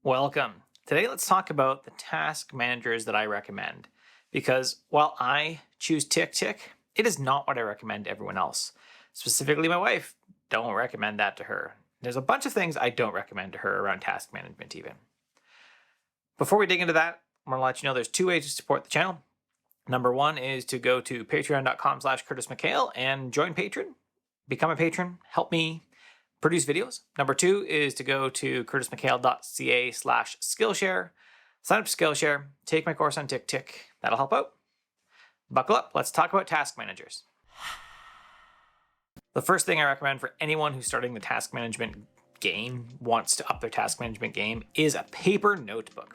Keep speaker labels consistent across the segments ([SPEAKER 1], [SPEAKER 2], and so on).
[SPEAKER 1] Welcome. Today, let's talk about the task managers that I recommend. Because while I choose TickTick, it is not what I recommend to everyone else. Specifically, my wife, don't recommend that to her. There's a bunch of things I don't recommend to her around task management even. Before we dig into that, I'm going to let you know there's two ways to support the channel. Number one is to go to patreon.com/CurtisMcHale and join Patreon. Become a patron. Help me produce videos. Number two is to go to curtismchale.ca/Skillshare. Sign up to Skillshare. Take my course on TickTick. That'll help out. Buckle up. Let's talk about task managers. The first thing I recommend for anyone who's starting the task management game, wants to up their task management game, is a paper notebook.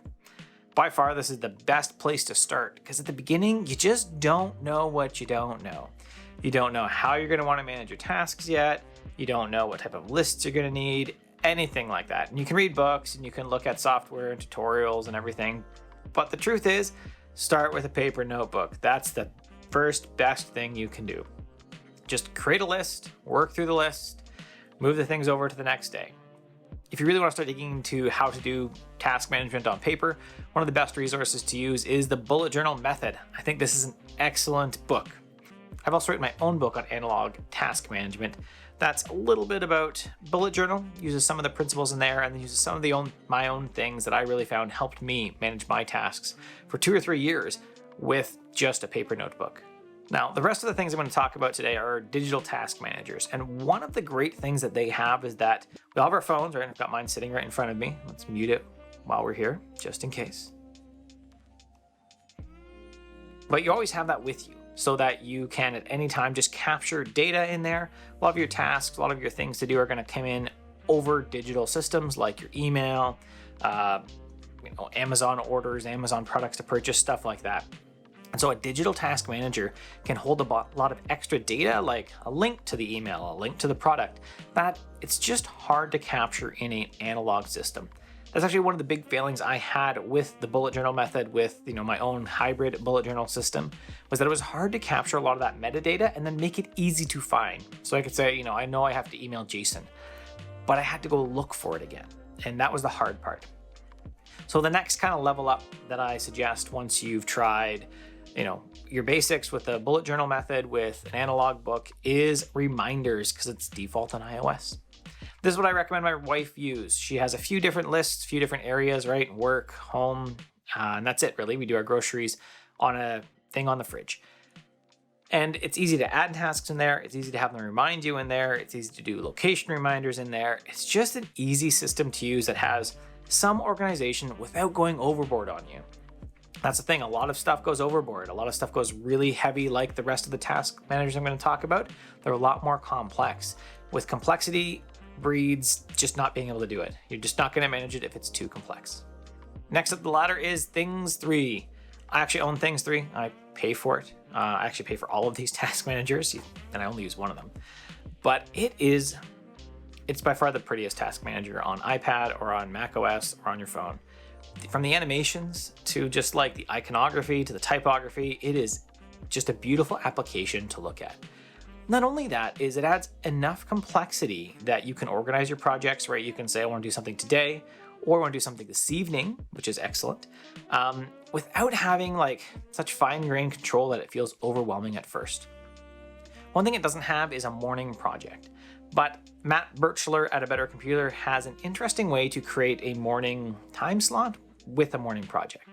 [SPEAKER 1] By far, this is the best place to start because at the beginning, you just don't know what you don't know. You don't know how you're going to want to manage your tasks yet. You don't know what type of lists you're going to need, anything like that. And you can read books and you can look at software and tutorials and everything. But the truth is, start with a paper notebook. That's the first best thing you can do. Just create a list, work through the list, move the things over to the next day. If you really want to start digging into how to do task management on paper, one of the best resources to use is the bullet journal method. I think this is an excellent book. I've also written my own book on analog task management. That's a little bit about bullet journal, uses some of the principles in there, and then uses some of my own things that I really found helped me manage my tasks for 2 or 3 years with just a paper notebook. Now, the rest of the things I'm going to talk about today are digital task managers. And one of the great things that they have is that we all have our phones, right? I've got mine sitting right in front of me. Let's mute it while we're here, just in case. But you always have that with you so that you can at any time just capture data in there. A lot of your tasks, a lot of your things to do are going to come in over digital systems like your email, Amazon orders, Amazon products to purchase, stuff like that. And so a digital task manager can hold a lot of extra data, like a link to the email, a link to the product, that it's just hard to capture in an analog system. That's actually one of the big failings I had with the bullet journal method, with my own hybrid bullet journal system, was that it was hard to capture a lot of that metadata and then make it easy to find. So I could say, I know I have to email Jason, but I had to go look for it again. And that was the hard part. So the next kind of level up that I suggest once you've tried your basics with the bullet journal method with an analog book is reminders, because it's default on iOS. This is what I recommend my wife use. She has a few different lists, a few different areas, right? Work, home, and that's it really. We do our groceries on a thing on the fridge. And it's easy to add tasks in there. It's easy to have them remind you in there. It's easy to do location reminders in there. It's just an easy system to use that has some organization without going overboard on you. That's the thing, a lot of stuff goes overboard. A lot of stuff goes really heavy like the rest of the task managers I'm going to talk about. They're a lot more complex. With complexity breeds just not being able to do it. You're just not going to manage it if it's too complex. Next up the ladder is Things 3. I actually own Things 3. I pay for it. I actually pay for all of these task managers, and I only use one of them. But it's by far the prettiest task manager on iPad or on macOS or on your phone. From the animations to just like the iconography to the typography, it is just a beautiful application to look at. Not only that, is it adds enough complexity that you can organize your projects, right? You can say, I want to do something today, or I want to do something this evening, which is excellent, without having like such fine-grained control that it feels overwhelming at first. One thing it doesn't have is a morning project, but Matt Birchler at A Better Computer has an interesting way to create a morning time slot with a morning project.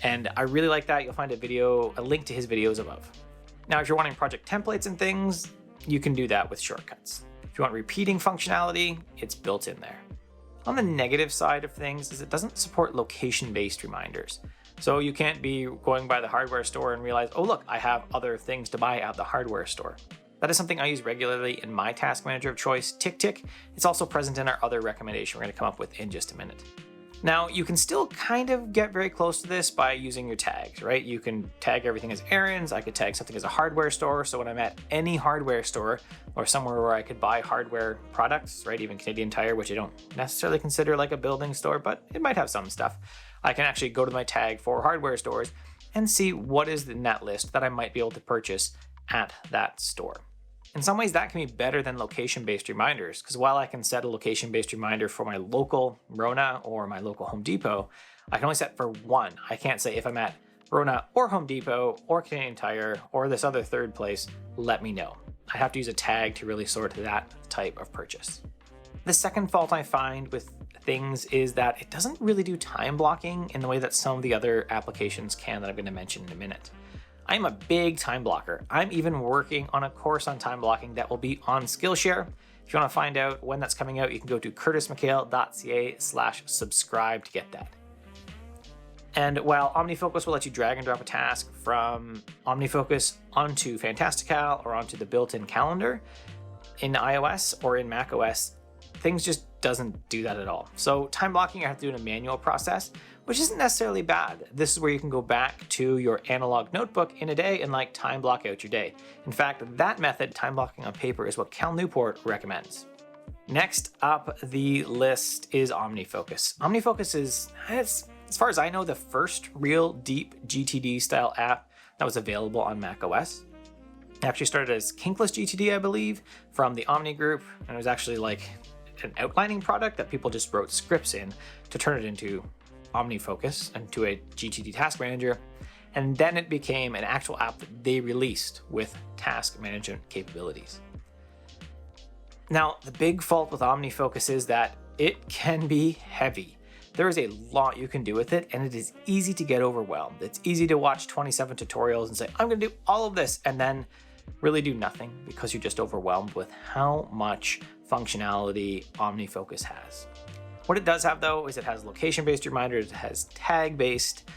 [SPEAKER 1] And I really like that. You'll find a link to his videos above. Now, if you're wanting project templates and things, you can do that with shortcuts. If you want repeating functionality, it's built in there. On the negative side of things is it doesn't support location-based reminders. So you can't be going by the hardware store and realize, oh look, I have other things to buy at the hardware store. That is something I use regularly in my task manager of choice, TickTick. It's also present in our other recommendation we're going to come up with in just a minute. Now, you can still kind of get very close to this by using your tags, right? You can tag everything as errands. I could tag something as a hardware store. So when I'm at any hardware store or somewhere where I could buy hardware products, right? Even Canadian Tire, which I don't necessarily consider like a building store, but it might have some stuff. I can actually go to my tag for hardware stores and see what is in that list that I might be able to purchase at that store. In some ways that can be better than location-based reminders, because while I can set a location-based reminder for my local Rona or my local Home Depot, I can only set for one. I can't say if I'm at Rona or Home Depot or Canadian Tire or this other third place, let me know. I have to use a tag to really sort that type of purchase. The second fault I find with things is that it doesn't really do time blocking in the way that some of the other applications can that I'm going to mention in a minute. I'm a big time blocker. I'm even working on a course on time blocking that will be on Skillshare. If you want to find out when that's coming out, you can go to curtismchale.ca/subscribe to get that. And while OmniFocus will let you drag and drop a task from OmniFocus onto Fantastical or onto the built-in calendar in iOS or in macOS, things just doesn't do that at all. So time blocking, you have to do in a manual process, which isn't necessarily bad. This is where you can go back to your analog notebook in a day and like time block out your day. In fact, that method, time blocking on paper, is what Cal Newport recommends. Next up the list is OmniFocus. OmniFocus is, as far as I know, the first real deep GTD style app that was available on macOS. It actually started as Kinkless GTD, I believe, from the Omni group, and it was actually like an outlining product that people just wrote scripts in to turn it into OmniFocus and to a GTD task manager. And then it became an actual app that they released with task management capabilities. Now, the big fault with OmniFocus is that it can be heavy. There is a lot you can do with it, and it is easy to get overwhelmed. It's easy to watch 27 tutorials and say, I'm going to do all of this, and then really do nothing because you're just overwhelmed with how much functionality OmniFocus has. What it does have, though, is it has location-based reminders, it has tag-based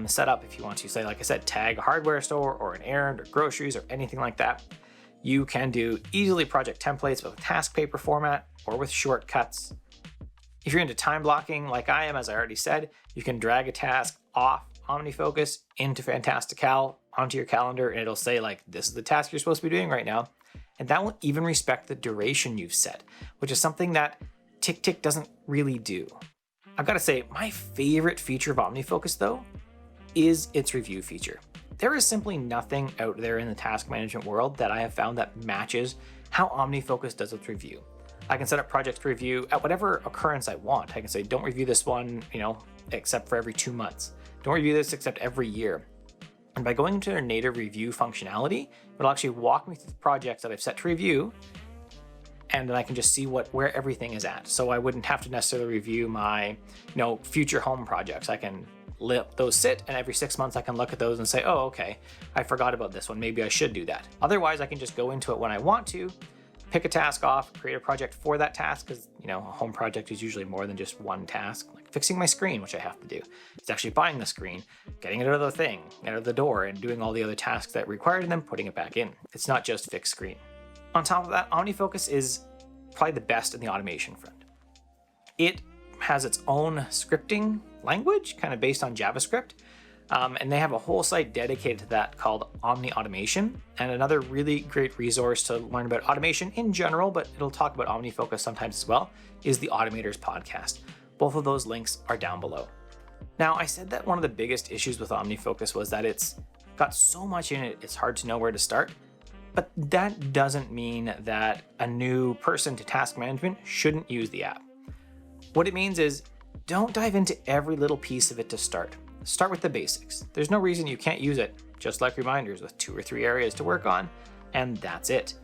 [SPEAKER 1] setup if you want to say, like I said, tag a hardware store or an errand or groceries or anything like that. You can do easily project templates with a task paper format or with shortcuts. If you're into time blocking like I am, as I already said, you can drag a task off OmniFocus into Fantastical onto your calendar, and it'll say like, this is the task you're supposed to be doing right now. And that will even respect the duration you've set, which is something that TickTick doesn't really do. I've got to say, my favorite feature of OmniFocus, though, is its review feature. There is simply nothing out there in the task management world that I have found that matches how OmniFocus does its review. I can set up projects to review at whatever occurrence I want. I can say, don't review this one, except for every 2 months. Don't review this except every year. And by going into their native review functionality, it'll actually walk me through the projects that I've set to review, and then I can just see where everything is at. So I wouldn't have to necessarily review my, future home projects. I can let those sit, and every 6 months I can look at those and say, oh, okay, I forgot about this one. Maybe I should do that. Otherwise, I can just go into it when I want to, pick a task off, create a project for that task, because a home project is usually more than just one task, like fixing my screen, which I have to do. It's actually buying the screen, getting it out of the thing, out of the door, and doing all the other tasks that required, and then putting it back in. It's not just fix screen. On top of that, OmniFocus is probably the best in the automation front. It has its own scripting language, kind of based on JavaScript, and they have a whole site dedicated to that called Omni Automation. And another really great resource to learn about automation in general, but it'll talk about OmniFocus sometimes as well, is the Automators podcast. Both of those links are down below. Now, I said that one of the biggest issues with OmniFocus was that it's got so much in it, it's hard to know where to start. But that doesn't mean that a new person to task management shouldn't use the app. What it means is, don't dive into every little piece of it to start. Start with the basics. There's no reason you can't use it, just like reminders, with 2 or 3 areas to work on, and that's it.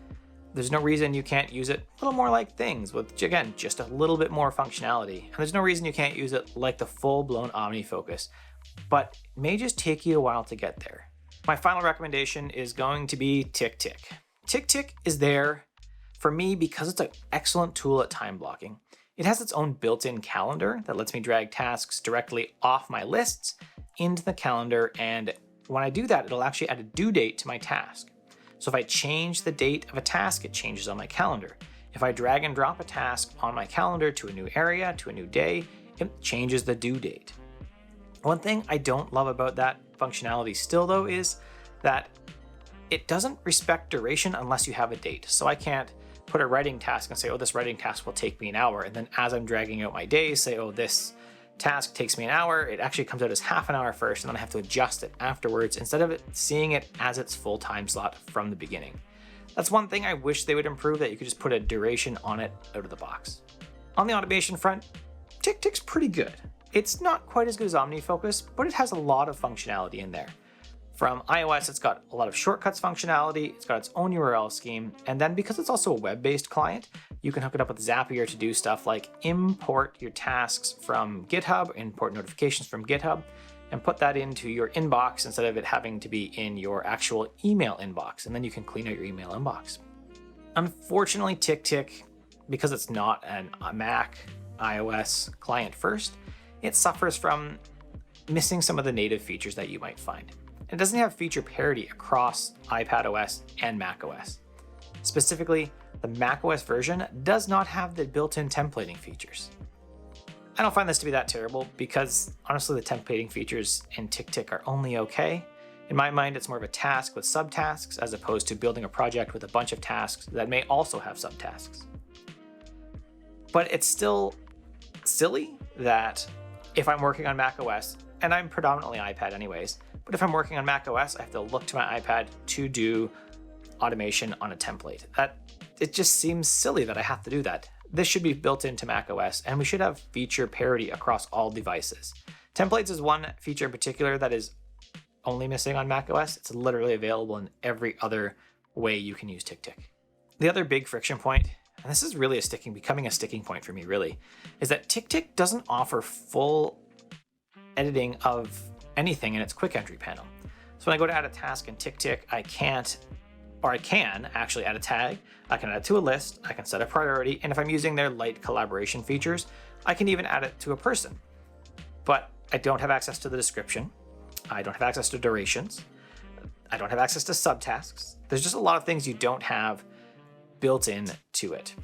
[SPEAKER 1] There's no reason you can't use it a little more like things, with, again, just a little bit more functionality. And there's no reason you can't use it like the full-blown OmniFocus, but it may just take you a while to get there. My final recommendation is going to be TickTick. TickTick is there for me because it's an excellent tool at time blocking. It has its own built-in calendar that lets me drag tasks directly off my lists into the calendar, and when I do that, it'll actually add a due date to my task. So if I change the date of a task, it changes on my calendar. If I drag and drop a task on my calendar to a new area, to a new day, it changes the due date. One thing I don't love about that functionality still, though, is that it doesn't respect duration unless you have a date. So I can't put a writing task and say, oh, this writing task will take me an hour. And then as I'm dragging out my days, say, oh, this task takes me an hour. It actually comes out as half an hour first, and then I have to adjust it afterwards instead of it seeing it as its full time slot from the beginning. That's one thing I wish they would improve, that you could just put a duration on it out of the box. On the automation front, TickTick's pretty good. It's not quite as good as OmniFocus, but it has a lot of functionality in there. From iOS, it's got a lot of shortcuts functionality, it's got its own URL scheme, and then because it's also a web-based client, you can hook it up with Zapier to do stuff like import your tasks from GitHub, import notifications from GitHub, and put that into your inbox instead of it having to be in your actual email inbox, and then you can clean out your email inbox. Unfortunately, TickTick, because it's not a Mac iOS client first, it suffers from missing some of the native features that you might find. It doesn't have feature parity across iPadOS and macOS. Specifically, the macOS version does not have the built-in templating features. I don't find this to be that terrible because honestly the templating features in TickTick are only okay. In my mind, it's more of a task with subtasks as opposed to building a project with a bunch of tasks that may also have subtasks. But it's still silly that if I'm working on macOS, and I'm predominantly iPad anyways, but if I'm working on macOS, I have to look to my iPad to do automation on a template. It just seems silly that I have to do that. This should be built into macOS, and we should have feature parity across all devices. Templates is one feature in particular that is only missing on macOS. It's literally available in every other way you can use TickTick. The other big friction point, and this is really becoming a sticking point for me really, is that TickTick doesn't offer full editing of anything in its quick entry panel. So when I go to add a task in TickTick, I can actually add a tag, I can add it to a list, I can set a priority, and if I'm using their light collaboration features, I can even add it to a person. But I don't have access to the description, I don't have access to durations, I don't have access to subtasks. There's just a lot of things you don't have built in to it.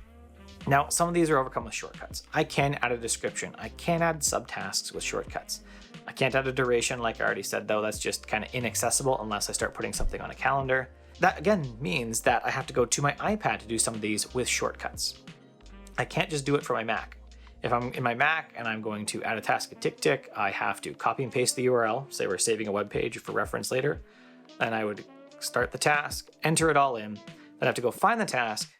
[SPEAKER 1] Now, some of these are overcome with shortcuts. I can add a description, I can add subtasks with shortcuts. I can't add a duration, like I already said, though. That's just kind of inaccessible unless I start putting something on a calendar. That again means that I have to go to my iPad to do some of these with shortcuts. I can't just do it for my Mac. If I'm in my Mac and I'm going to add a task at TickTick, I have to copy and paste the URL, say we're saving a web page for reference later. Then I would start the task, enter it all in, then I have to go find the task,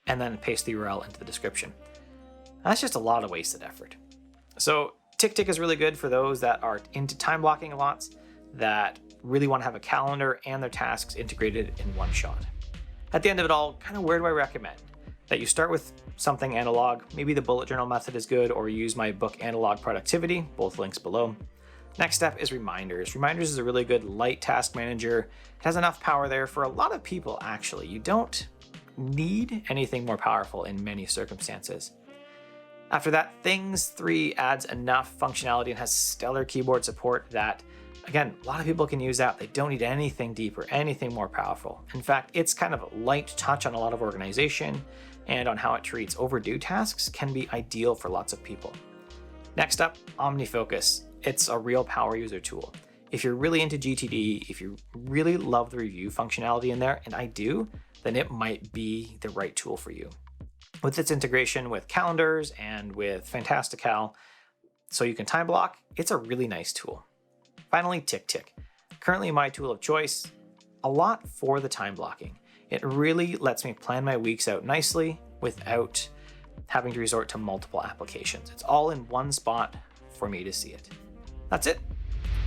[SPEAKER 1] and then paste the URL into the description. That's just a lot of wasted effort. So TickTick is really good for those that are into time blocking lots, that really want to have a calendar and their tasks integrated in one shot. At the end of it all, kind of where do I recommend? That you start with something analog, maybe the bullet journal method is good, or use my book Analog Productivity, both links below. Next step is Reminders. Reminders is a really good light task manager. It has enough power there for a lot of people actually. You don't need anything more powerful in many circumstances. After that, Things 3 adds enough functionality and has stellar keyboard support that, again, a lot of people can use that. They don't need anything deeper, anything more powerful. In fact, it's kind of a light touch on a lot of organization and on how it treats overdue tasks can be ideal for lots of people. Next up, OmniFocus. It's a real power user tool. If you're really into GTD, if you really love the review functionality in there, and I do, then it might be the right tool for you. With its integration with calendars and with Fantastical, so you can time block, it's a really nice tool. Finally, TickTick. Currently my tool of choice, a lot for the time blocking. It really lets me plan my weeks out nicely without having to resort to multiple applications. It's all in one spot for me to see it. That's it.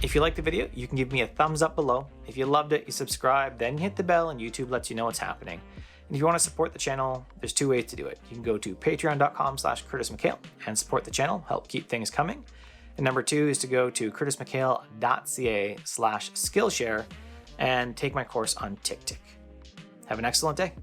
[SPEAKER 1] If you liked the video, you can give me a thumbs up below. If you loved it, you subscribe, then hit the bell and YouTube lets you know what's happening. And if you want to support the channel, there's two ways to do it. You can go to patreon.com/CurtisMcHale and support the channel, help keep things coming. And number two is to go to curtismchale.ca/Skillshare and take my course on TickTick. Have an excellent day.